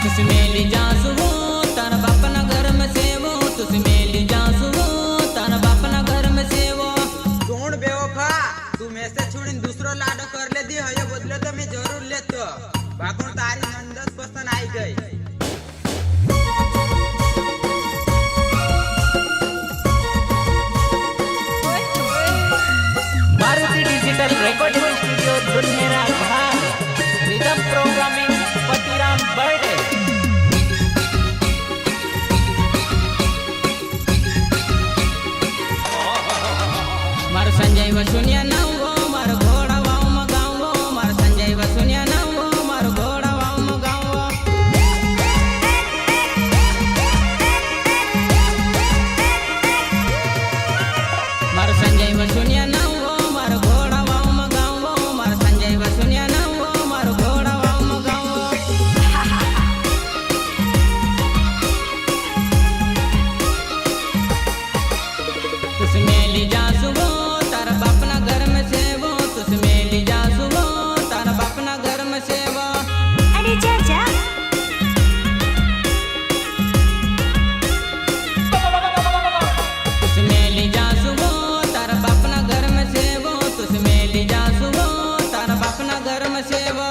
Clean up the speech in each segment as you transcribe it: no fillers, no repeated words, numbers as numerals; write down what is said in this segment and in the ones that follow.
तुस मेली जासु तार बापना घर में सेवो, तुस मेली जासु तार बापना घर में सेवो। सोण बेवफा तू मेसे छोड़ीन दूसरो लाडो कर ले दी हयो बदले तो मैं जरूर लेतो। बाकुण तारी नंदस पसंद आई गई। मारुति डिजिटल रिकॉर्डिंग स्टूडियो दुनिया भाग रिदम प्रोग्रामिंग पतिराम बर्थडे। मार संजय वसुनिया नावो मार घोड़ा वाव मगावो, मार संजय वसुनिया नावो मार घोड़ा वाव मगावो। मार संजय वसुनिया नावो मार घोड़ा वाव मगावो, मार संजय वसुनिया नावो मार घोड़ा वाव मगावो। तुस मेली जासु तार बापना घर में सेवो, तुस मेली जासु तार बापना घर में सेवो। अरे चाचा तुस मेली जासु तार बापना घर में सेवो, तुस मेली जासु तार बापना घर में सेवो।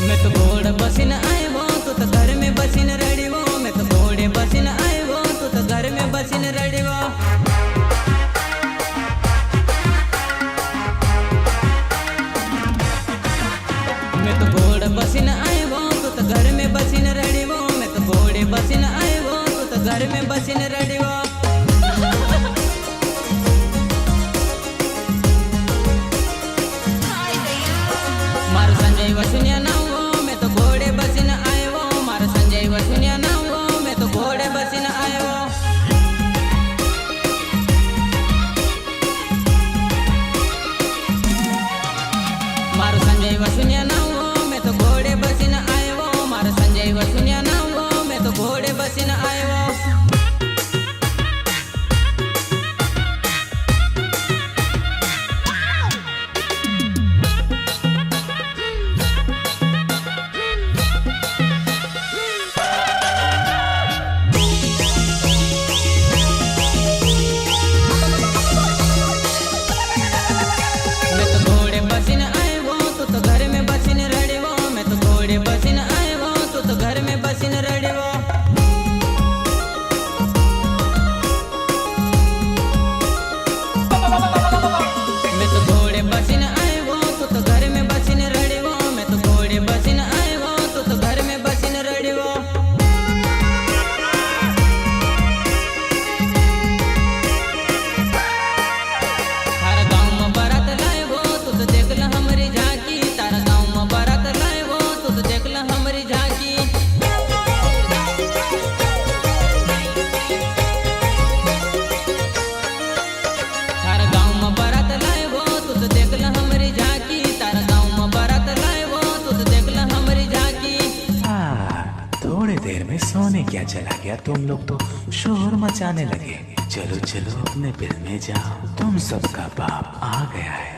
मैं तो घोड़े बसिन आयो तू तो घर में बसिन रड़ीवो, मैं तो घोड़े बसिन आयो तू तो घर में बसिन रड़ीवो। मैं तो घोड़े बसिन आयो तू तो घर में बसिन रड़ीवो, मैं तो घोड़े बसिन आयो तू तो घर में बसिन रड़ीवो। मार संजय वसुनिया नावो मैं तो घोड़े बसिन आयो, मार संजय वसुनिया नावो मैं तो घोड़े बसिन आयो। मार संजय वसुनिया नावो मैं तो घोड़े बसिन आयो, मार संजय वसुनिया नावो मैं तो घोड़े बसिन आयो। मैं तो घोड़े बसिन आयो तू तो घर में बसिन रड़ीवो, मैं तो घोड़े बसिन आयो तू तो घर में बसिन रड़ीवो। मैं तो घोड़े बसिन आयो तू तो घर में बसिन रड़ीवो, मैं तो घोड़े बसिन आयो तू तो घर में बसिन रड़ीवो। तारा गाँव में बारात लायो तू तो देख ल हमारी झांकी, तारा गाँव में बारात लायो तू तो देख ल हमारी झांकी। तारा गाँव में बारात लायो तू तो देख ल हमारी झांकी, तारा गाँव में बारात लायो तू तो देख ल हमारी झांकी। थोड़ी देर में सोने क्या चला गया, तुम लोग तो शोर मचाने लगे। चलो चलो अपने बिल में जाओ, तुम सबका बाप आ गया है।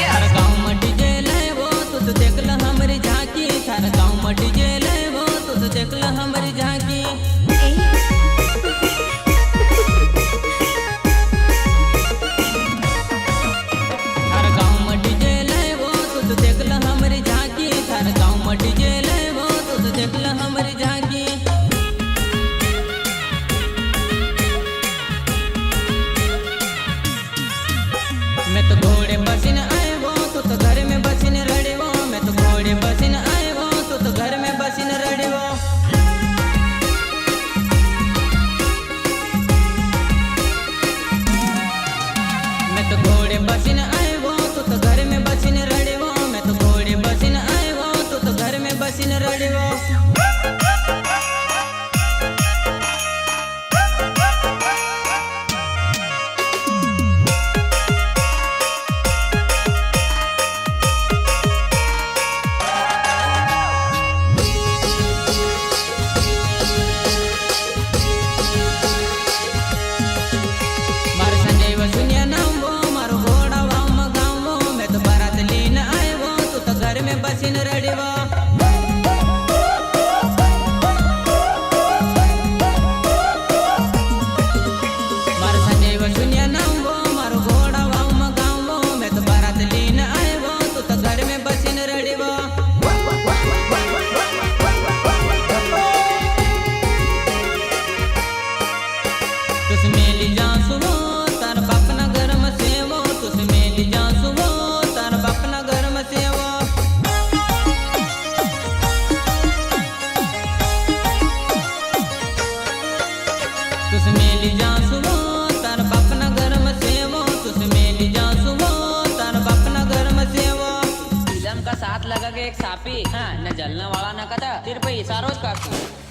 तारा गाँव में डीजे लायो तू तो देख ल हमारी झांकी, तारा गाँव में डीजे लायो तू तो देख ल हमारी झांकी। तारा गाँव में डीजे लायो तू तो देख ल हमारी झांकी, तारा गाँव में डीजे लायो तू तो देख ल हमारी झांकी। मैं तो घोड़े बसिन आयो तू तो घर में बसिन रड़ीवो, मैं तो घोड़े बसिन आयो तू तो घर में बसिन रड़ीवो। रड़ियो मार संजय वसुनिया नाम वो मारो घोड़ा वाव मगावो मैं तो बारात लीन आयो तू तो घर में बसिन रड़ियो मार संजय वसुनिया नाम वो मारो घोड़ा वाव मगावो मैं तो बारात लीन आयो तू तो घर में बसिन रड़ियो तुस मेली जा सुवो तार बाप ना घर में सेवो तुस मेली जा सुवो तार बाप ना घर में सेवो तुस मेली जा सुवो तार बाप ना घर में सेवो तुस मेली जा सुवो तार बाप ना घर में सेवो फिल्म का साथ लगा के एक सापी हाँ न जलने वाला न कथा सिर्फ इशारों काफी